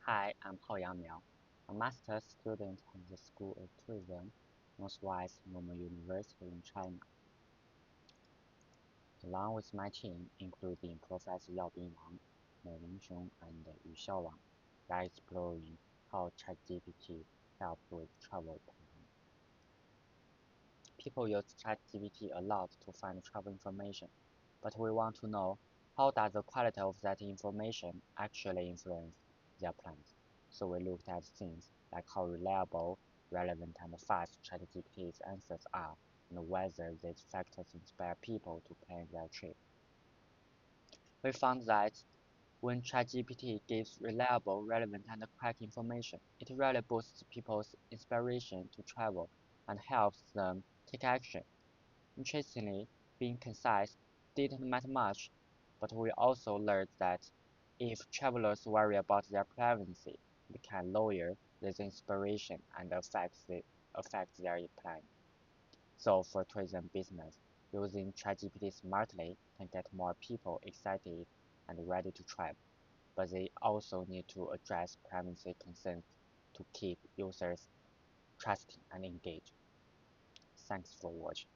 Hi, I'm Hao Yangmiao, a master's student at the School of Tourism, Northwest Normal University in China. Along with my team, including Professor Yao Binwang, Mei Lingxiong, and Yu Xiaowang, we are exploring how ChatGPT helps with travel planning. People use ChatGPT a lot to find travel information, but we want to know how does the quality of that information actually influence their plans. So we looked at things like how reliable, relevant, and fast ChatGPT's answers are, and whether these factors inspire people to plan their trip. We found that when ChatGPT gives reliable, relevant, and correct information, it really boosts people's inspiration to travel and helps them take action. Interestingly, being concise didn't matter much, but we also learned that if travelers worry about their privacy, it can lower this inspiration and affect their plan. So for tourism business, using ChatGPT smartly can get more people excited and ready to travel, but they also need to address privacy concerns to keep users trusting and engaged. Thanks for watching.